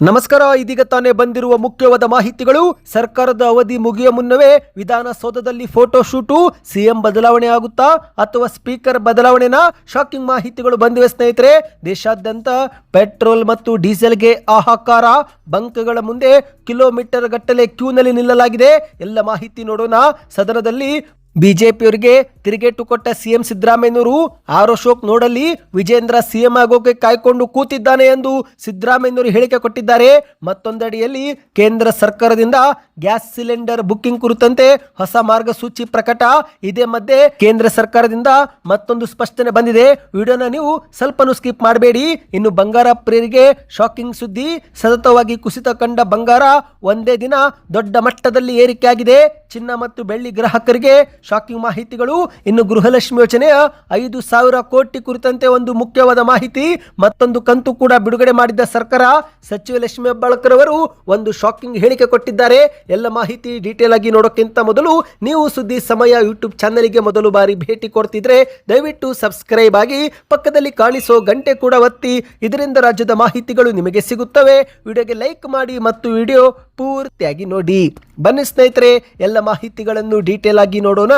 ನಮಸ್ಕಾರ. ಇದೀಗ ತಾನೇ ಬಂದಿರುವ ಮುಖ್ಯವಾದ ಮಾಹಿತಿಗಳು. ಸರ್ಕಾರದ ಅವಧಿ ಮುಗಿಯುವ ಮುನ್ನವೇ ವಿಧಾನಸೌಧದಲ್ಲಿ ಫೋಟೋ ಶೂಟು, ಸಿಎಂ ಬದಲಾವಣೆ ಆಗುತ್ತಾ ಅಥವಾ ಸ್ಪೀಕರ್ ಬದಲಾವಣೆನ? ಶಾಕಿಂಗ್ ಮಾಹಿತಿಗಳು ಬಂದಿವೆ ಸ್ನೇಹಿತರೆ. ದೇಶಾದ್ಯಂತ ಪೆಟ್ರೋಲ್ ಮತ್ತು ಡೀಸೆಲ್ಗೆ ಹಾಹಾಕಾರ. ಬಂಕ್ಗಳ ಮುಂದೆ ಕಿಲೋಮೀಟರ್ ಗಟ್ಟಲೆ ಕ್ಯೂನಲ್ಲಿ ನಿಲ್ಲಲಾಗಿದೆ. ಎಲ್ಲ ಮಾಹಿತಿ ನೋಡೋಣ. ಸದನದಲ್ಲಿ ಬಿಜೆಪಿಯವರಿಗೆ ತಿರುಗೇಟು ಕೊಟ್ಟ ಸಿಎಂ ಸಿದ್ದರಾಮಯ್ಯನವರು ಆರ್ ಅಶೋಕ್ ನೋಡಲಿ ವಿಜೇಂದ್ರ ಸಿಎಂ ಆಗೋಕೆ ಕಾಯ್ಕೊಂಡು ಕೂತಿದ್ದಾನೆ ಎಂದು ಸಿದ್ದರಾಮಯ್ಯನವರು ಹೇಳಿಕೆ ಕೊಟ್ಟಿದ್ದಾರೆ. ಮತ್ತೊಂದಡಿಯಲ್ಲಿ ಕೇಂದ್ರ ಸರ್ಕಾರದಿಂದ ಗ್ಯಾಸ್ ಸಿಲಿಂಡರ್ ಬುಕ್ಕಿಂಗ್ ಕುರಿತಂತೆ ಹೊಸ ಮಾರ್ಗಸೂಚಿ ಪ್ರಕಟ. ಇದೇ ಮಧ್ಯೆ ಕೇಂದ್ರ ಸರ್ಕಾರದಿಂದ ಮತ್ತೊಂದು ಸ್ಪಷ್ಟನೆ ಬಂದಿದೆ. ವಿಡಿಯೋನ ನೀವು ಸ್ವಲ್ಪನೂ ಸ್ಕಿಪ್ ಮಾಡಬೇಡಿ. ಇನ್ನು ಬಂಗಾರ ಪ್ರಿಯರಿಗೆ ಶಾಕಿಂಗ್ ಸುದ್ದಿ. ಸತತವಾಗಿ ಕುಸಿತ ಕಂಡ ಬಂಗಾರ ಒಂದೇ ದಿನ ದೊಡ್ಡ ಮಟ್ಟದಲ್ಲಿ ಏರಿಕೆಯಾಗಿದೆ. ಚಿನ್ನ ಮತ್ತು ಬೆಳ್ಳಿ ಗ್ರಾಹಕರಿಗೆ ಶಾಕಿಂಗ್ ಮಾಹಿತಿಗಳು. ಇನ್ನು ಗೃಹಲಕ್ಷ್ಮಿ ಯೋಜನೆಯ 5,000 ಕೋಟಿ ಕುರಿತಂತೆ ಒಂದು ಮುಖ್ಯವಾದ ಮಾಹಿತಿ. ಮತ್ತೊಂದು ಕಂತು ಕೂಡ ಬಿಡುಗಡೆ ಮಾಡಿದ್ದ ಸರ್ಕಾರ. ಸಚಿವ ಲಕ್ಷ್ಮಿ ಹೆಬ್ಬಾಳ್ಕರ್ ಅವರು ಒಂದು ಶಾಕಿಂಗ್ ಹೇಳಿಕೆ ಕೊಟ್ಟಿದ್ದಾರೆ. ಎಲ್ಲ ಮಾಹಿತಿ ಡೀಟೇಲ್ ಆಗಿ ನೋಡೋಕ್ಕಿಂತ ಮೊದಲು ನೀವು ಸುದ್ದಿ ಸಮಯ ಯೂಟ್ಯೂಬ್ ಚಾನೆಲ್ಗೆ ಮೊದಲು ಬಾರಿ ಭೇಟಿ ಕೊಡ್ತಿದ್ರೆ ದಯವಿಟ್ಟು ಸಬ್ಸ್ಕ್ರೈಬ್ ಆಗಿ ಪಕ್ಕದಲ್ಲಿ ಕಾಣಿಸೋ ಗಂಟೆ ಕೂಡ ಒತ್ತಿ. ಇದರಿಂದ ರಾಜ್ಯದ ಮಾಹಿತಿಗಳು ನಿಮಗೆ ಸಿಗುತ್ತವೆ. ವಿಡಿಯೋಗೆ ಲೈಕ್ ಮಾಡಿ ಮತ್ತು ವಿಡಿಯೋ ಪೂರ್ತಿಯಾಗಿ ನೋಡಿ. ಬನ್ನಿ ಸ್ನೇಹಿತರೆ, ಎಲ್ಲ ಮಾಹಿತಿಗಳನ್ನು ಡೀಟೇಲ್ ಆಗಿ ನೋಡೋಣ.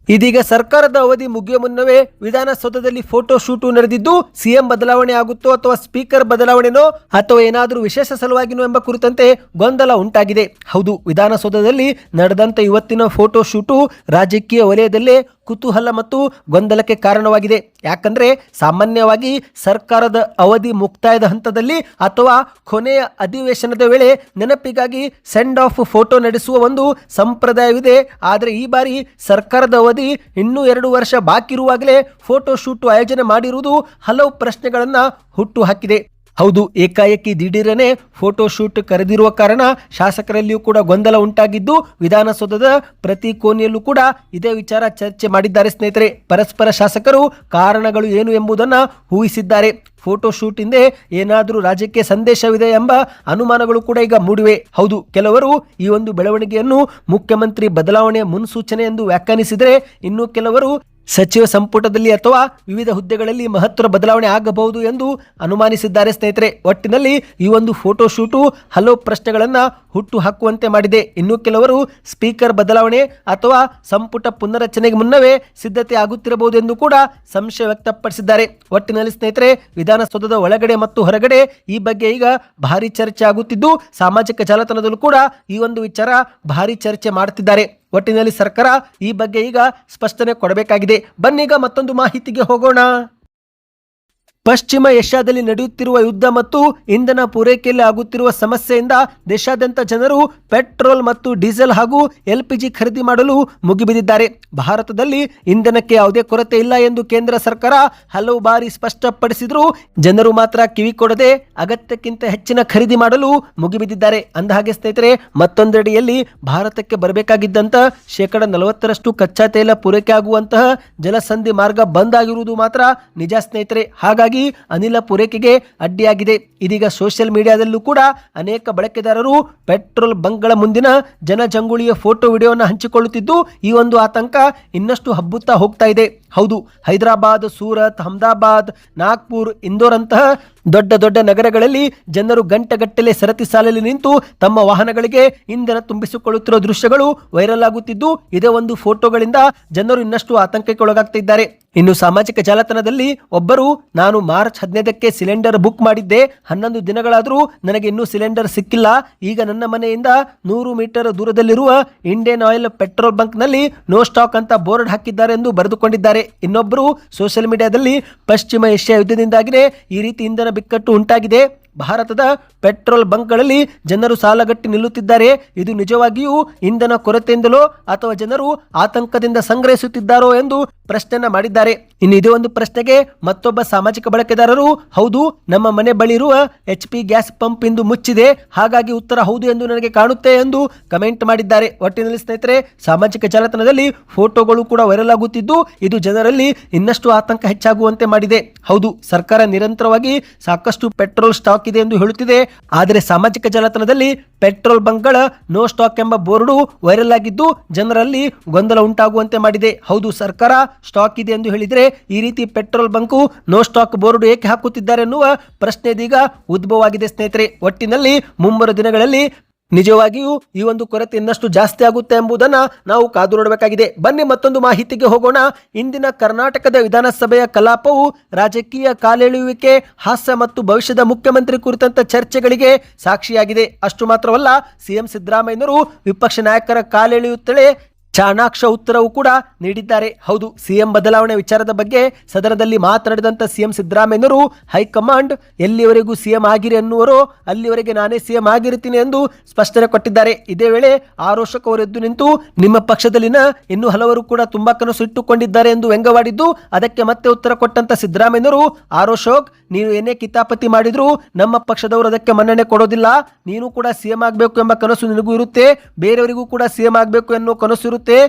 ಇದೀಗ ಸರ್ಕಾರದ ಅವಧಿ ಮುಗಿಯುವ ಮುನ್ನವೇ ವಿಧಾನಸೌಧದಲ್ಲಿ ಫೋಟೋ ಶೂಟು ನಡೆದಿದ್ದು, ಸಿಎಂ ಬದಲಾವಣೆ ಆಗುತ್ತೋ ಅಥವಾ ಸ್ಪೀಕರ್ ಬದಲಾವಣೆನೋ ಅಥವಾ ಏನಾದರೂ ವಿಶೇಷ ಸಲುವಾಗಿನೋ ಎಂಬ ಕುರಿತಂತೆ ಗೊಂದಲ ಉಂಟಾಗಿದೆ. ಹೌದು, ವಿಧಾನಸೌಧದಲ್ಲಿ ನಡೆದಂತ ಇವತ್ತಿನ ಫೋಟೋ ಶೂಟು ರಾಜಕೀಯ ವಲಯದಲ್ಲೇ ಕುತೂಹಲ ಮತ್ತು ಗೊಂದಲಕ್ಕೆ ಕಾರಣವಾಗಿದೆ. ಯಾಕಂದ್ರೆ ಸಾಮಾನ್ಯವಾಗಿ ಸರ್ಕಾರದ ಅವಧಿ ಮುಕ್ತಾಯದ ಹಂತದಲ್ಲಿ ಅಥವಾ ಕೊನೆಯ ಅಧಿವೇಶನದ ವೇಳೆ ನೆನಪಿಗಾಗಿ ಸೆಂಡ್ ಆಫ್ ಫೋಟೋ ನಡೆಸುವ ಒಂದು ಸಂಪ್ರದಾಯವಿದೆ. ಆದರೆ ಈ ಬಾರಿ ಸರ್ಕಾರದ ಅವಧಿ ಇನ್ನೂ 2 ವರ್ಷ ಬಾಕಿ ಇರುವಾಗಲೇ ಫೋಟೋ ಶೂಟ್ ಆಯೋಜನೆ ಮಾಡಿರುವುದು ಹಲವು ಪ್ರಶ್ನೆಗಳನ್ನ ಹುಟ್ಟು ಹಾಕಿದೆ. ಹೌದು, ಏಕಾಏಕಿ ದಿಢೀರನೆ ಫೋಟೋ ಶೂಟ್ ಕರೆದಿರುವ ಕಾರಣ ಶಾಸಕರಲ್ಲಿಯೂ ಕೂಡ ಗೊಂದಲ ಉಂಟಾಗಿದ್ದು, ವಿಧಾನಸೌಧದ ಪ್ರತಿ ಕೋಣೆಯಲ್ಲೂ ಕೂಡ ಇದೇ ವಿಚಾರ ಚರ್ಚೆ ಮಾಡಿದ್ದಾರೆ ಸ್ನೇಹಿತರೆ. ಪರಸ್ಪರ ಶಾಸಕರು ಕಾರಣಗಳು ಏನು ಎಂಬುದನ್ನು ಊಹಿಸಿದ್ದಾರೆ. ಫೋಟೋ ಶೂಟ್ ಹಿಂದೆ ಏನಾದರೂ ರಾಜ್ಯಕ್ಕೆ ಸಂದೇಶವಿದೆ ಎಂಬ ಅನುಮಾನಗಳು ಕೂಡ ಈಗ ಮೂಡಿವೆ. ಹೌದು, ಕೆಲವರು ಈ ಒಂದು ಬೆಳವಣಿಗೆಯನ್ನು ಮುಖ್ಯಮಂತ್ರಿ ಬದಲಾವಣೆಯ ಮುನ್ಸೂಚನೆ ಎಂದು ವ್ಯಾಖ್ಯಾನಿಸಿದರೆ, ಇನ್ನು ಕೆಲವರು ಸಚಿವ ಸಂಪುಟದಲ್ಲಿ ಅಥವಾ ವಿವಿಧ ಹುದ್ದೆಗಳಲ್ಲಿ ಮಹತ್ವದ ಬದಲಾವಣೆ ಆಗಬಹುದು ಎಂದು ಅನುಮಾನಿಸಿದ್ದಾರೆ ಸ್ನೇಹಿತರೆ. ಒಟ್ಟಿನಲ್ಲಿ ಈ ಒಂದು ಫೋಟೋ ಶೂಟು ಹಲವು ಪ್ರಶ್ನೆಗಳನ್ನ ಹುಟ್ಟು ಹಾಕುವಂತೆ ಮಾಡಿದೆ. ಇನ್ನು ಕೆಲವರು ಸ್ಪೀಕರ್ ಬದಲಾವಣೆ ಅಥವಾ ಸಂಪುಟ ಪುನರಚನೆಗೆ ಮುನ್ನವೇ ಸಿದ್ಧತೆ ಆಗುತ್ತಿರಬಹುದು ಎಂದು ಕೂಡ ಸಂಶಯ ವ್ಯಕ್ತಪಡಿಸಿದ್ದಾರೆ. ಒಟ್ಟಿನಲ್ಲಿ ಸ್ನೇಹಿತರೆ, ವಿಧಾನಸೌಧದ ಒಳಗಡೆ ಮತ್ತು ಹೊರಗಡೆ ಈ ಬಗ್ಗೆ ಈಗ ಭಾರಿ ಚರ್ಚೆ ಆಗುತ್ತಿದ್ದು, ಸಾಮಾಜಿಕ ಜಾಲತಾಣದಲ್ಲೂ ಕೂಡ ಈ ಒಂದು ವಿಚಾರ ಭಾರಿ ಚರ್ಚೆ ಮಾಡುತ್ತಿದ್ದಾರೆ. ಒಟ್ಟಿನಲ್ಲಿ ಸರ್ಕಾರ ಈ ಬಗ್ಗೆ ಈಗ ಸ್ಪಷ್ಟನೆ ಕೊಡಬೇಕಾಗಿದೆ. ಬನ್ನೀಗ ಮತ್ತೊಂದು ಮಾಹಿತಿಗೆ ಹೋಗೋಣ. ಪಶ್ಚಿಮ ಏಷ್ಯಾದಲ್ಲಿ ನಡೆಯುತ್ತಿರುವ ಯುದ್ಧ ಮತ್ತು ಇಂಧನ ಪೂರೈಕೆಯಲ್ಲಿ ಆಗುತ್ತಿರುವ ಸಮಸ್ಯೆಯಿಂದ ದೇಶಾದ್ಯಂತ ಜನರು ಪೆಟ್ರೋಲ್ ಮತ್ತು ಡೀಸೆಲ್ ಹಾಗೂ LPG ಖರೀದಿ ಮಾಡಲು ಮುಗಿಬಿದ್ದಿದ್ದಾರೆ. ಭಾರತದಲ್ಲಿ ಇಂಧನಕ್ಕೆ ಯಾವುದೇ ಕೊರತೆ ಇಲ್ಲ ಎಂದು ಕೇಂದ್ರ ಸರ್ಕಾರ ಹಲವು ಬಾರಿ ಸ್ಪಷ್ಟಪಡಿಸಿದರೂ ಜನರು ಮಾತ್ರ ಕಿವಿ ಕೊಡದೆ ಅಗತ್ಯಕ್ಕಿಂತ ಹೆಚ್ಚಿನ ಖರೀದಿ ಮಾಡಲು ಮುಗಿಬಿದ್ದಿದ್ದಾರೆ. ಅಂದಹಾಗೆ ಸ್ನೇಹಿತರೆ, ಮತ್ತೊಂದೆಡೆಯಲ್ಲಿ ಭಾರತಕ್ಕೆ ಬರಬೇಕಾಗಿದ್ದಂತ 40% ಕಚ್ಚಾ ತೈಲ ಪೂರೈಕೆ ಆಗುವಂತಹ ಜಲಸಂಧಿ ಮಾರ್ಗ ಬಂದ್ ಆಗಿರುವುದು ಮಾತ್ರ ನಿಜ ಸ್ನೇಹಿತರೆ. ಹಾಗಾಗಿ ಅನಿಲ ಪೂರೈಕೆಗೆ ಅಡ್ಡಿಯಾಗಿದೆ. ಇದೀಗ ಸೋಷಿಯಲ್ ಮೀಡಿಯಾದಲ್ಲೂ ಕೂಡ ಅನೇಕ ಬಳಕೆದಾರರು ಪೆಟ್ರೋಲ್ ಬಂಕ್ಗಳ ಮುಂದಿನ ಜನಜಂಗುಳಿಯ ಫೋಟೋ ವಿಡಿಯೋವನ್ನು ಹಂಚಿಕೊಳ್ಳುತ್ತಿದ್ದು, ಈ ಒಂದು ಆತಂಕ ಇನ್ನಷ್ಟು ಹಬ್ಬುತ್ತಾ ಹೋಗ್ತಾ ಇದೆ. ಹೌದು, ಹೈದರಾಬಾದ್, ಸೂರತ್, ಅಹಮದಾಬಾದ್, ನಾಗ್ಪುರ್, ಇಂದೋರ್ ಅಂತಹ ದೊಡ್ಡ ನಗರಗಳಲ್ಲಿ ಜನರು ಗಂಟೆಗಟ್ಟಲೆ ಸರತಿ ಸಾಲಲ್ಲಿ ನಿಂತು ತಮ್ಮ ವಾಹನಗಳಿಗೆ ಇಂಧನ ತುಂಬಿಸಿಕೊಳ್ಳುತ್ತಿರುವ ದೃಶ್ಯಗಳು ವೈರಲ್ ಆಗುತ್ತಿದ್ದು, ಇದೇ ಒಂದು ಫೋಟೋಗಳಿಂದ ಜನರು ಇನ್ನಷ್ಟು ಆತಂಕಕ್ಕೆ ಒಳಗಾಗ್ತಿದ್ದಾರೆ. ಇನ್ನು ಸಾಮಾಜಿಕ ಜಾಲತಾಣದಲ್ಲಿ ಒಬ್ಬರು, ನಾನು ಮಾರ್ಚ್ 15ಕ್ಕೆ ಸಿಲಿಂಡರ್ ಬುಕ್ ಮಾಡಿದ್ದೆ, 11 ದಿನಗಳಾದರೂ ನನಗೆ ಇನ್ನೂ ಸಿಲಿಂಡರ್ ಸಿಕ್ಕಿಲ್ಲ. ಈಗ ನನ್ನ ಮನೆಯಿಂದ 100 ಮೀಟರ್ ದೂರದಲ್ಲಿರುವ ಇಂಡಿಯನ್ ಆಯಿಲ್ ಪೆಟ್ರೋಲ್ ಬಂಕ್ ನಲ್ಲಿ ನೋ ಸ್ಟಾಕ್ ಅಂತ ಬೋರ್ಡ್ ಹಾಕಿದ್ದಾರೆ ಎಂದು ಬರೆದುಕೊಂಡಿದ್ದಾರೆ. ಇನ್ನೊಬ್ಬರು ಸೋಷಿಯಲ್ ಮೀಡಿಯಾದಲ್ಲಿ, ಪಶ್ಚಿಮ ಏಷ್ಯಾ ಯುದ್ಧದಿಂದಾಗಿಯೇ ಈ ರೀತಿ ಇಂಧನ ಬಿಕ್ಕಟ್ಟು ಉಂಟಾಗಿದೆ. ಭಾರತದ ಪೆಟ್ರೋಲ್ ಬಂಕ್ಗಳಲ್ಲಿ ಜನರು ಸಾಲಗಟ್ಟಿ ನಿಲ್ಲುತ್ತಿದ್ದಾರೆ. ಇದು ನಿಜವಾಗಿಯೂ ಇಂಧನ ಕೊರತೆಯಿಂದಲೋ ಅಥವಾ ಜನರು ಆತಂಕದಿಂದ ಸಂಗ್ರಹಿಸುತ್ತಿದ್ದಾರೋ ಎಂದು ಪ್ರಶ್ನೆಯನ್ನ ಮಾಡಿದ್ದಾರೆ. ಇನ್ನು ಇದೇ ಒಂದು ಪ್ರಶ್ನೆಗೆ ಮತ್ತೊಬ್ಬ ಸಾಮಾಜಿಕ ಬಳಕೆದಾರರು, ಹೌದು, ನಮ್ಮ ಮನೆ ಬಳಿ ಇರುವ HP ಗ್ಯಾಸ್ ಪಂಪ್ ಇಂದು ಮುಚ್ಚಿದೆ, ಹಾಗಾಗಿ ಉತ್ತರ ಹೌದು ಎಂದು ನನಗೆ ಕಾಣುತ್ತೆ ಎಂದು ಕಮೆಂಟ್ ಮಾಡಿದ್ದಾರೆ. ಒಟ್ಟಿನಲ್ಲಿ ಸ್ನೇಹಿತರೆ, ಸಾಮಾಜಿಕ ಜಾಲತಾಣದಲ್ಲಿ ಫೋಟೋಗಳು ಕೂಡ ವೈರಲ್ ಆಗುತ್ತಿದ್ದು, ಇದು ಜನರಲ್ಲಿ ಇನ್ನಷ್ಟು ಆತಂಕ ಹೆಚ್ಚಾಗುವಂತೆ ಮಾಡಿದೆ. ಹೌದು, ಸರ್ಕಾರ ನಿರಂತರವಾಗಿ ಸಾಕಷ್ಟು ಪೆಟ್ರೋಲ್ ಸ್ಟಾಕ್ ಸ್ಟಾಕ್ ಇದೆ ಎಂದು ಹೇಳುತ್ತಿದೆ. ಆದರೆ ಸಾಮಾಜಿಕ ಜಾಲತಾಣದಲ್ಲಿ ಪೆಟ್ರೋಲ್ ಬಂಕ್ಗಳ ನೋ ಸ್ಟಾಕ್ ಎಂಬ ಬೋರ್ಡು ವೈರಲ್ ಆಗಿದ್ದು ಜನರಲ್ಲಿ ಗೊಂದಲ ಉಂಟಾಗುವಂತೆ ಮಾಡಿದೆ. ಹೌದು, ಸರ್ಕಾರ ಸ್ಟಾಕ್ ಇದೆ ಎಂದು ಹೇಳಿದರೆ ಈ ರೀತಿ petrol bunk no stock board ಏಕೆ ಹಾಕುತ್ತಿದ್ದಾರೆ ಎನ್ನುವ ಪ್ರಶ್ನೆ ಇದೀಗ ಉದ್ಭವವಾಗಿದೆ ಸ್ನೇಹಿತರೆ. ಒಟ್ಟಿನಲ್ಲಿ ಮುಂಬರುವ ದಿನಗಳಲ್ಲಿ ನಿಜವಾಗಿಯೂ ಈ ಒಂದು ಕೊರತೆ ಇನ್ನಷ್ಟು ಜಾಸ್ತಿ ಆಗುತ್ತೆ ಎಂಬುದನ್ನು ನಾವು ಕಾದು ನೋಡಬೇಕಾಗಿದೆ. ಬನ್ನಿ ಮತ್ತೊಂದು ಮಾಹಿತಿಗೆ ಹೋಗೋಣ. ಇಂದಿನ ಕರ್ನಾಟಕದ ವಿಧಾನಸಭೆಯ ಕಲಾಪವು ರಾಜಕೀಯ ಕಾಲೆಳೆಯುವಿಕೆ, ಹಾಸ್ಯ ಮತ್ತು ಭವಿಷ್ಯದ ಮುಖ್ಯಮಂತ್ರಿ ಕುರಿತಂತ ಚರ್ಚೆಗಳಿಗೆ ಸಾಕ್ಷಿಯಾಗಿದೆ. ಅಷ್ಟು ಮಾತ್ರವಲ್ಲ, ಸಿಎಂ ಸಿದ್ದರಾಮಯ್ಯನವರು ವಿಪಕ್ಷ ನಾಯಕರ ಕಾಲೆಳೆಯುತ್ತಲೇ ಚಾಣಾಕ್ಷ ಉತ್ತರವು ಕೂಡ ನೀಡಿದ್ದಾರೆ. ಹೌದು, ಸಿಎಂ ಬದಲಾವಣೆ ವಿಚಾರದ ಬಗ್ಗೆ ಸದನದಲ್ಲಿ ಮಾತನಾಡಿದಂಥ ಸಿಎಂ ಸಿದ್ದರಾಮಯ್ಯನವರು ಹೈಕಮಾಂಡ್ ಎಲ್ಲಿವರೆಗೂ ಸಿಎಂ ಆಗಿರಿ ಎನ್ನುವರೋ ಅಲ್ಲಿವರೆಗೆ ನಾನೇ ಸಿಎಂ ಆಗಿರ್ತೀನಿ ಎಂದು ಸ್ಪಷ್ಟನೆ ಕೊಟ್ಟಿದ್ದಾರೆ. ಇದೇ ವೇಳೆ ಆರೋಶಕ್ ಅವರು ಎದ್ದು ನಿಂತು ನಿಮ್ಮ ಪಕ್ಷದಲ್ಲಿನ ಇನ್ನೂ ಹಲವರು ಕೂಡ ತುಂಬಾ ಕನಸು ಇಟ್ಟುಕೊಂಡಿದ್ದಾರೆ ಎಂದು ವ್ಯಂಗ್ಯವಾಡಿದ್ದು, ಅದಕ್ಕೆ ಮತ್ತೆ ಉತ್ತರ ಕೊಟ್ಟಂತ ಸಿದ್ದರಾಮಯ್ಯನವರು, ಆರೋಶಕ್ ನೀನು ಏನೇ ಕಿತಾಪತಿ ಮಾಡಿದ್ರು ನಮ್ಮ ಪಕ್ಷದವರು ಅದಕ್ಕೆ ಮನ್ನಣೆ ಕೊಡೋದಿಲ್ಲ. ನೀನು ಕೂಡ ಸಿಎಂ ಆಗಬೇಕು ಎಂಬ ಕನಸು ನಿನಗೂ ಇರುತ್ತೆ, ಬೇರೆಯವರಿಗೂ ಕೂಡ ಸಿಎಂ ಆಗಬೇಕು ಎನ್ನುವ ಕನಸು ಇರುತ್ತೆ.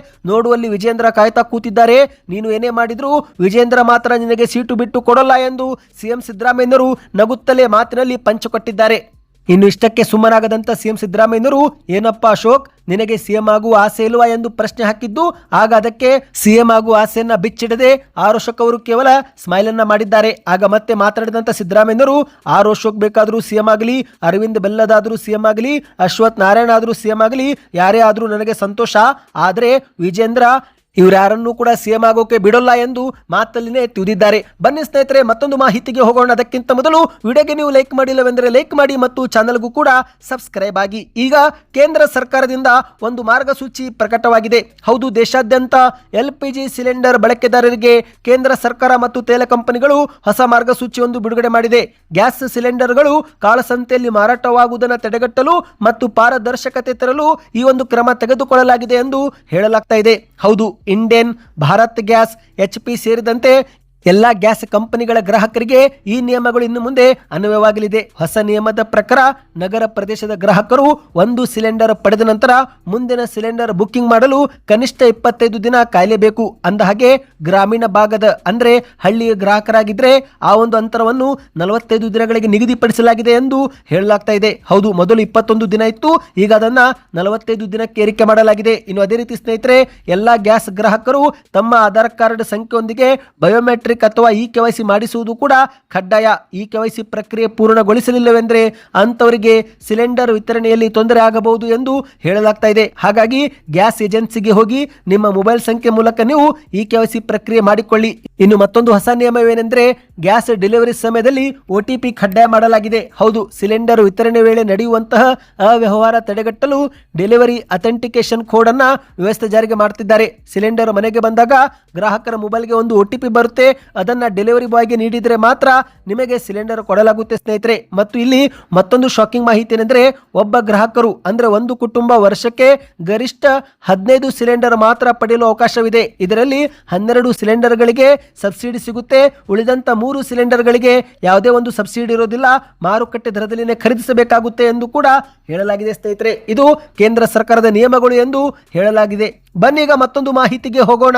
ನೋಡುವಲ್ಲಿ ವಿಜೇಂದ್ರ ಕಾಯ್ತಾ ಕೂತಿದ್ದಾರೆ. ನೀನು ಏನೇ ಮಾಡಿದ್ರು ವಿಜೇಂದ್ರ ಮಾತ್ರ ನಿನಗೆ ಸೀಟು ಬಿಟ್ಟು ಕೊಡಲ್ಲ ಎಂದು ಸಿಎಂ ಸಿದ್ದರಾಮಯ್ಯನವರು ನಗುತ್ತಲೇ ಮಾತಿನಲ್ಲಿ ಪಂಚ ಕೊಟ್ಟಿದ್ದಾರೆ. ಇನ್ನು ಇಷ್ಟಕ್ಕೆ ಸುಮ್ಮನಾಗದಂತ ಸಿಎಂ ಸಿದ್ದರಾಮಯ್ಯನವರು, ಏನಪ್ಪ ಅಶೋಕ್, ನಿನಗೆ ಸಿಎಂ ಆಗುವ ಆಸೆ ಇಲ್ವಾ ಎಂದು ಪ್ರಶ್ನೆ ಹಾಕಿದ್ದು, ಆಗ ಅದಕ್ಕೆ ಸಿಎಂ ಆಗುವ ಆಸೆಯನ್ನ ಬಿಚ್ಚಿಡದೆ ಆರೋಶಕ್ ಅವರು ಕೇವಲ ಸ್ಮೈಲ್ ಅನ್ನ ಮಾಡಿದ್ದಾರೆ. ಆಗ ಮತ್ತೆ ಮಾತನಾಡಿದಂತ ಸಿದ್ದರಾಮಯ್ಯನವರು, ಆರೋಶಕ್ ಬೇಕಾದ್ರೂ ಸಿಎಂ ಆಗಲಿ, ಅರವಿಂದ್ ಬೆಲ್ಲದಾದ್ರೂ ಸಿಎಂ ಆಗಲಿ, ಅಶ್ವಥ್ ನಾರಾಯಣ ಆದ್ರೂ ಸಿಎಂ ಆಗಲಿ, ಯಾರೇ ಆದ್ರೂ ನನಗೆ ಸಂತೋಷ. ಆದ್ರೆ ವಿಜೇಂದ್ರ ಇವರ್ಯಾರನ್ನೂ ಕೂಡ ಸಿಎಂ ಆಗೋಕೆ ಬಿಡೋಲ್ಲ ಎಂದು ಮಾತಲ್ಲಿನೇ ತಿಳಿದಿದ್ದಾರೆ. ಬನ್ನಿ ಸ್ನೇಹಿತರೆ, ಮತ್ತೊಂದು ಮಾಹಿತಿಗೆ ಹೋಗೋಣ. ಅದಕ್ಕಿಂತ ಮೊದಲು ವಿಡಿಯೋಗೆ ನೀವು ಲೈಕ್ ಮಾಡಿಲ್ಲವೆಂದರೆ ಲೈಕ್ ಮಾಡಿ ಮತ್ತು ಚಾನಲ್ಗೂ ಕೂಡ ಸಬ್ಸ್ಕ್ರೈಬ್ ಆಗಿ. ಈಗ ಕೇಂದ್ರ ಸರ್ಕಾರದಿಂದ ಒಂದು ಮಾರ್ಗಸೂಚಿ ಪ್ರಕಟವಾಗಿದೆ. ಹೌದು, ದೇಶಾದ್ಯಂತ LPG ಸಿಲಿಂಡರ್ ಬಳಕೆದಾರರಿಗೆ ಕೇಂದ್ರ ಸರ್ಕಾರ ಮತ್ತು ತೈಲ ಕಂಪನಿಗಳು ಹೊಸ ಮಾರ್ಗಸೂಚಿಯೊಂದು ಬಿಡುಗಡೆ ಮಾಡಿದೆ. ಗ್ಯಾಸ್ ಸಿಲಿಂಡರ್ಗಳು ಕಾಳಸಂತೆಯಲ್ಲಿ ಮಾರಾಟವಾಗುವುದನ್ನು ತಡೆಗಟ್ಟಲು ಮತ್ತು ಪಾರದರ್ಶಕತೆ ತರಲು ಈ ಒಂದು ಕ್ರಮ ತೆಗೆದುಕೊಳ್ಳಲಾಗಿದೆ ಎಂದು ಹೇಳಲಾಗ್ತಾ ಇದೆ. ಹೌದು, ಇಂಡಿಯನ್, ಭಾರತ್ ಗ್ಯಾಸ್, HP ಸೇರಿದಂತೆ ಎಲ್ಲ ಗ್ಯಾಸ್ ಕಂಪನಿಗಳ ಗ್ರಾಹಕರಿಗೆ ಈ ನಿಯಮಗಳು ಇನ್ನು ಮುಂದೆ ಅನ್ವಯವಾಗಲಿದೆ. ಹೊಸ ನಿಯಮದ ಪ್ರಕಾರ ನಗರ ಪ್ರದೇಶದ ಗ್ರಾಹಕರು ಒಂದು ಸಿಲಿಂಡರ್ ಪಡೆದ ನಂತರ ಮುಂದಿನ ಸಿಲಿಂಡರ್ ಬುಕ್ಕಿಂಗ್ ಮಾಡಲು ಕನಿಷ್ಠ 25 ದಿನ ಕಾಯಲೇಬೇಕು. ಅಂದ ಹಾಗೆ ಗ್ರಾಮೀಣ ಭಾಗದ ಅಂದ್ರೆ ಹಳ್ಳಿಯ ಗ್ರಾಹಕರಾಗಿದ್ರೆ ಆ ಒಂದು ಅಂತರವನ್ನು 45 ದಿನಗಳಿಗೆ ನಿಗದಿಪಡಿಸಲಾಗಿದೆ ಎಂದು ಹೇಳಲಾಗ್ತಾ ಇದೆ. ಹೌದು, ಮೊದಲು 21 ದಿನ ಇತ್ತು, ಈಗ ಅದನ್ನ 45 ದಿನಕ್ಕೆ ಏರಿಕೆ ಮಾಡಲಾಗಿದೆ. ಇನ್ನು ಅದೇ ರೀತಿ ಸ್ನೇಹಿತರೆ, ಎಲ್ಲಾ ಗ್ಯಾಸ್ ಗ್ರಾಹಕರು ತಮ್ಮ ಆಧಾರ್ ಕಾರ್ಡ್ ಸಂಖ್ಯೆಯೊಂದಿಗೆ ಬಯೋಮೆಟ್ರಿಕ್ ಅಥವಾ KYC ಮಾಡಿಸುವುದು ಕೂಡ ಕಡ್ಡಾಯ. KYC ಪ್ರಕ್ರಿಯೆ ಪೂರ್ಣಗೊಳಿಸಲಿಲ್ಲವೆಂದರೆ ಅಂತವರಿಗೆ ಸಿಲಿಂಡರ್ ವಿತರಣೆಯಲ್ಲಿ ತೊಂದರೆ ಆಗಬಹುದು ಎಂದು ಹೇಳಲಾಗ್ತಾ ಇದೆ. ಹಾಗಾಗಿ ಗ್ಯಾಸ್ ಏಜೆನ್ಸಿಗೆ ಹೋಗಿ ನಿಮ್ಮ ಮೊಬೈಲ್ ಸಂಖ್ಯೆ ಮೂಲಕ ನೀವು KYC ಪ್ರಕ್ರಿಯೆ ಮಾಡಿಕೊಳ್ಳಿ. ಇನ್ನು ಮತ್ತೊಂದು ಹೊಸ ನಿಯಮವೇನೆಂದರೆ, ಗ್ಯಾಸ್ ಡೆಲಿವರಿ ಸಮಯದಲ್ಲಿ OTP ಕಡ್ಡಾಯ ಮಾಡಲಾಗಿದೆ. ಹೌದು, ಸಿಲಿಂಡರ್ ವಿತರಣೆ ವೇಳೆ ನಡೆಯುವಂತಹ ಅವ್ಯವಹಾರ ತಡೆಗಟ್ಟಲು ಡೆಲಿವರಿ ಅಥೆಂಟಿಕೇಶನ್ ಕೋಡ್ ಅನ್ನ ವ್ಯವಸ್ಥೆ ಜಾರಿಗೆ ಮಾಡುತ್ತಿದ್ದಾರೆ. ಸಿಲಿಂಡರ್ ಮನೆಗೆ ಬಂದಾಗ ಗ್ರಾಹಕರ ಮೊಬೈಲ್ಗೆ ಒಂದು OTP ಬರುತ್ತೆ. ಅದನ್ನ ಡೆಲಿವರಿ ಬಾಯ್ಗೆ ನೀಡಿದರೆ ಮಾತ್ರ ನಿಮಗೆ ಸಿಲಿಂಡರ್ ಕೊಡಲಾಗುತ್ತೆ ಸ್ನೇಹಿತರೆ. ಮತ್ತು ಇಲ್ಲಿ ಮತ್ತೊಂದು ಶಾಕಿಂಗ್ ಮಾಹಿತಿ ಏನೆಂದರೆ, ಒಬ್ಬ ಗ್ರಾಹಕರು ಅಂದ್ರೆ ಒಂದು ಕುಟುಂಬ ವರ್ಷಕ್ಕೆ ಗರಿಷ್ಠ 15 ಸಿಲಿಂಡರ್ ಮಾತ್ರ ಪಡೆಯಲು ಅವಕಾಶವಿದೆ. ಇದರಲ್ಲಿ 12 ಸಿಲಿಂಡರ್ಗಳಿಗೆ ಸಬ್ಸಿಡಿ ಸಿಗುತ್ತೆ. ಉಳಿದಂತ 3 ಸಿಲಿಂಡರ್ಗಳಿಗೆ ಯಾವುದೇ ಒಂದು ಸಬ್ಸಿಡಿ ಇರೋದಿಲ್ಲ, ಮಾರುಕಟ್ಟೆ ದರದಲ್ಲಿನೇ ಖರೀದಿಸಬೇಕಾಗುತ್ತೆ ಎಂದು ಕೂಡ ಹೇಳಲಾಗಿದೆ ಸ್ನೇಹಿತರೆ. ಇದು ಕೇಂದ್ರ ಸರ್ಕಾರದ ನಿಯಮಗಳು ಎಂದು ಹೇಳಲಾಗಿದೆ. ಬನ್ನೀಗ ಮತ್ತೊಂದು ಮಾಹಿತಿಗೆ ಹೋಗೋಣ.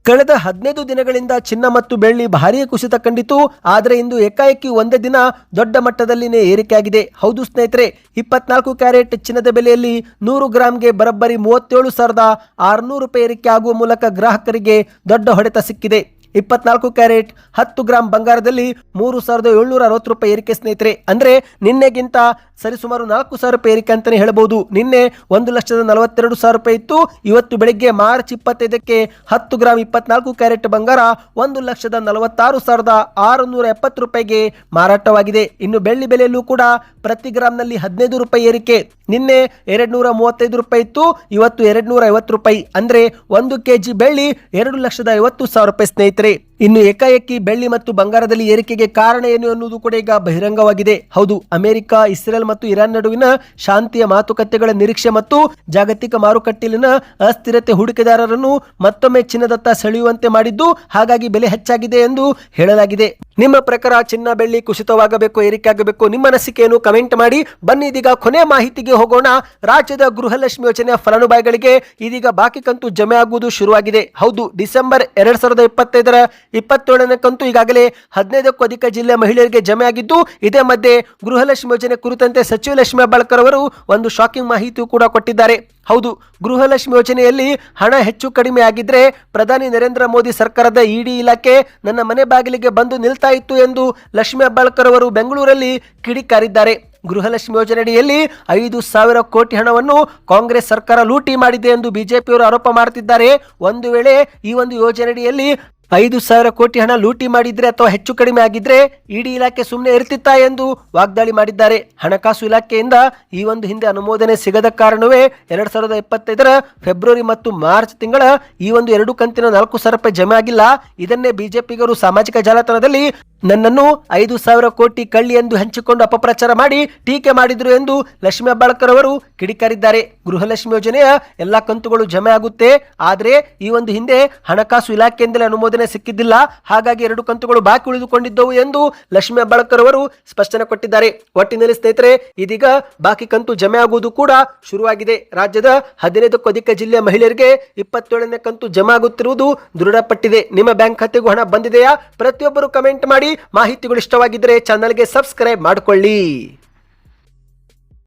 ಕಳೆದ 15 ದಿನಗಳಿಂದ ಚಿನ್ನ ಮತ್ತು ಬೆಳ್ಳಿ ಭಾರೀ ಕುಸಿತ ಕಂಡಿತು. ಆದರೆ ಇಂದು ಏಕಾಏಕಿ ಒಂದೇ ದಿನ ದೊಡ್ಡ ಮಟ್ಟದಲ್ಲಿನೇ ಏರಿಕೆಯಾಗಿದೆ. ಹೌದು ಸ್ನೇಹಿತರೆ, 24 ಕ್ಯಾರೆಟ್ ಚಿನ್ನದ ಬೆಲೆಯಲ್ಲಿ 100 ಗ್ರಾಂಗೆ ಬರೋಬ್ಬರಿ 37,600 ರೂಪಾಯಿ ಏರಿಕೆ ಆಗುವ ಮೂಲಕ ಗ್ರಾಹಕರಿಗೆ ದೊಡ್ಡ ಹೊಡೆತ ಸಿಕ್ಕಿದೆ. 24 ಕ್ಯಾರೆಟ್ 10 ಗ್ರಾಂ ಬಂಗಾರದಲ್ಲಿ 3,760 ರೂಪಾಯಿ ಏರಿಕೆ ಸ್ನೇಹಿತರೆ. ಅಂದ್ರೆ ನಿನ್ನೆಗಿಂತ ಸರಿಸುಮಾರು 4,000 ರೂಪಾಯಿ ಏರಿಕೆ ಅಂತಾನೆ ಹೇಳಬಹುದು. ನಿನ್ನೆ 1,42,000 ರೂಪಾಯಿ ಇತ್ತು. ಇವತ್ತು ಬೆಳಿಗ್ಗೆ ಮಾರ್ಚ್ 25ಕ್ಕೆ 10 ಗ್ರಾಂ 24 ಕ್ಯಾರೆಟ್ ಬಂಗಾರ 1,46,670 ರೂಪಾಯಿಗೆ ಮಾರಾಟವಾಗಿದೆ. ಇನ್ನು ಬೆಳ್ಳಿ ಬೆಲೆಯಲ್ಲೂ ಕೂಡ ಪ್ರತಿ ಗ್ರಾಂನಲ್ಲಿ 15 ರೂಪಾಯಿ ಏರಿಕೆ. ನಿನ್ನೆ 235 ರೂಪಾಯಿ ಇತ್ತು, ಇವತ್ತು 250 ರೂಪಾಯಿ. ಅಂದ್ರೆ 1 kg ಬೆಳ್ಳಿ 2,50,000 ರೂಪಾಯಿ ಸ್ನೇಹಿತರೆ. ಇನ್ನು ಏಕಾಏಕಿ ಬೆಳ್ಳಿ ಮತ್ತು ಬಂಗಾರದಲ್ಲಿ ಏರಿಕೆಗೆ ಕಾರಣ ಏನು ಎನ್ನುವುದು ಕೂಡ ಈಗ ಬಹಿರಂಗವಾಗಿದೆ. ಹೌದು, ಅಮೆರಿಕ, ಇಸ್ರೇಲ್ ಮತ್ತು ಇರಾನ್ ನಡುವಿನ ಶಾಂತಿಯ ಮಾತುಕತೆಗಳ ನಿರೀಕ್ಷೆ ಮತ್ತು ಜಾಗತಿಕ ಮಾರುಕಟ್ಟೆಯಲ್ಲಿನ ಅಸ್ಥಿರತೆ ಹೂಡಿಕೆದಾರರನ್ನು ಮತ್ತೊಮ್ಮೆ ಚಿನ್ನದತ್ತ ಸೆಳೆಯುವಂತೆ ಮಾಡಿದ್ದು, ಹಾಗಾಗಿ ಬೆಲೆ ಹೆಚ್ಚಾಗಿದೆ ಎಂದು ಹೇಳಲಾಗಿದೆ. ನಿಮ್ಮ ಪ್ರಕಾರ ಚಿನ್ನ ಬೆಳ್ಳಿ ಕುಸಿತವಾಗಬೇಕು, ಏರಿಕೆ ಆಗಬೇಕು? ನಿಮ್ಮ ಅನಿಸಿಕೆಯನ್ನು ಕಮೆಂಟ್ ಮಾಡಿ. ಬನ್ನಿ ಇದೀಗ ಕೊನೆ ಮಾಹಿತಿಗೆ ಹೋಗೋಣ. ರಾಜ್ಯದ ಗೃಹಲಕ್ಷ್ಮಿ ಯೋಜನೆಯ ಫಲಾನುಭವಿಗಳಿಗೆ ಇದೀಗ ಬಾಕಿ ಕಂತು ಜಮೆ ಆಗುವುದು ಶುರುವಾಗಿದೆ. ಹೌದು, ಡಿಸೆಂಬರ್ 2025 27ನೇ ಕಂತು ಈಗಾಗಲೇ 15ಕ್ಕೂ ಅಧಿಕ ಜಿಲ್ಲೆಯ ಮಹಿಳೆಯರಿಗೆ ಜಮೆ ಆಗಿದ್ದು, ಇದೇ ಮಧ್ಯೆ ಗೃಹಲಕ್ಷ್ಮಿ ಯೋಜನೆ ಕುರಿತಂತೆ ಸಚಿವ ಲಕ್ಷ್ಮೀ ಹೆಬ್ಬಾಳ್ಕರ್ ಅವರು ಒಂದು ಶಾಕಿಂಗ್ ಮಾಹಿತಿಯೂ ಕೂಡ ಕೊಟ್ಟಿದ್ದಾರೆ. ಹೌದು, ಗೃಹಲಕ್ಷ್ಮಿ ಯೋಜನೆಯಲ್ಲಿ ಹಣ ಹೆಚ್ಚು ಕಡಿಮೆ ಆಗಿದ್ರೆ ಪ್ರಧಾನಿ ನರೇಂದ್ರ ಮೋದಿ ಸರ್ಕಾರದ ಇಡಿ ಇಲಾಖೆ ನನ್ನ ಮನೆ ಬಾಗಿಲಿಗೆ ಬಂದು ನಿಲ್ತಾ ಇತ್ತು ಎಂದು ಲಕ್ಷ್ಮೀ ಹೆಬ್ಬಾಳ್ಕರ್ ಅವರು ಬೆಂಗಳೂರಲ್ಲಿ ಕಿಡಿಕಾರಿದ್ದಾರೆ. ಗೃಹಲಕ್ಷ್ಮಿ ಯೋಜನೆಯಡಿಯಲ್ಲಿ 5,000 ಕೋಟಿ ಹಣವನ್ನು ಕಾಂಗ್ರೆಸ್ ಸರ್ಕಾರ ಲೂಟಿ ಮಾಡಿದೆ ಎಂದು ಬಿಜೆಪಿಯವರು ಆರೋಪ ಮಾಡುತ್ತಿದ್ದಾರೆ. ಒಂದು ವೇಳೆ ಈ ಒಂದು ಯೋಜನೆಯಡಿಯಲ್ಲಿ 5,000 ಕೋಟಿ ಹಣ ಲೂಟಿ ಮಾಡಿದ್ರೆ ಅಥವಾ ಹೆಚ್ಚು ಕಡಿಮೆ ಆಗಿದ್ರೆ ಇಡಿ ಇಲಾಖೆ ಸುಮ್ಮನೆ ಇರ್ತಿತ್ತಾ ಎಂದು ವಾಗ್ದಾಳಿ ಮಾಡಿದ್ದಾರೆ. ಹಣಕಾಸು ಇಲಾಖೆಯಿಂದ ಈ ಒಂದು ಹಿಂದೆ ಅನುಮೋದನೆ ಸಿಗದ ಕಾರಣವೇ 2025ರ ಫೆಬ್ರವರಿ ಮತ್ತು ಮಾರ್ಚ್ ತಿಂಗಳ ಈ ಒಂದು 2 ಕಂತಿನ 4,000 ರೂಪಾಯಿ ಜಮೆ ಆಗಿಲ್ಲ. ಇದನ್ನೇ ಬಿಜೆಪಿಗರು ಸಾಮಾಜಿಕ ಜಾಲತಾಣದಲ್ಲಿ ನನ್ನನ್ನು 5,000 ಕೋಟಿ ಕಳ್ಳಿ ಎಂದು ಹಂಚಿಕೊಂಡು ಅಪಪ್ರಚಾರ ಮಾಡಿ ಟೀಕೆ ಮಾಡಿದ್ರು ಎಂದು ಲಕ್ಷ್ಮೀ ಹೆಬ್ಬಾಳ್ಕರ್ ಅವರು ಕಿಡಿಕಾರಿದ್ದಾರೆ. ಗೃಹಲಕ್ಷ್ಮಿ ಯೋಜನೆಯ ಎಲ್ಲಾ ಕಂತುಗಳು ಜಮೆ ಆಗುತ್ತೆ, ಆದರೆ ಈ ಒಂದು ಹಿಂದೆ ಹಣಕಾಸು ಇಲಾಖೆಯಿಂದಲೇ ಅನುಮೋದನೆ ಸಿಕ್ಕಿದ್ದಿಲ್ಲ, ಹಾಗಾಗಿ 2 ಕಂತುಗಳು ಬಾಕಿ ಉಳಿದುಕೊಂಡಿದ್ದವು ಎಂದು ಲಕ್ಷ್ಮೀ ಹೆಬ್ಬಾಳ್ಕರ್ ಅವರು ಸ್ಪಷ್ಟನೆ ಕೊಟ್ಟಿದ್ದಾರೆ. ಒಟ್ಟಿನಲ್ಲಿ ಸ್ನೇಹಿತರೆ, ಇದೀಗ ಬಾಕಿ ಕಂತು ಜಮೆ ಆಗುವುದು ಕೂಡ ಶುರುವಾಗಿದೆ. ರಾಜ್ಯದ 15ಕ್ಕೂ ಅಧಿಕ ಜಿಲ್ಲೆಯ ಮಹಿಳೆಯರಿಗೆ 27ನೇ ಕಂತು ಜಮೆ ಆಗುತ್ತಿರುವುದು ದೃಢಪಟ್ಟಿದೆ. ನಿಮ್ಮ ಬ್ಯಾಂಕ್ ಖಾತೆಗೂ ಹಣ ಬಂದಿದೆಯಾ? ಪ್ರತಿಯೊಬ್ಬರು ಕಮೆಂಟ್ ಮಾಡಿ. ಮಾಹಿತಿಗಳು ಇಷ್ಟವಾಗಿದ್ದರೆ ಚಾನಲ್ಗೆ ಸಬ್ಸ್ಕ್ರೈಬ್ ಮಾಡಿಕೊಳ್ಳಿ.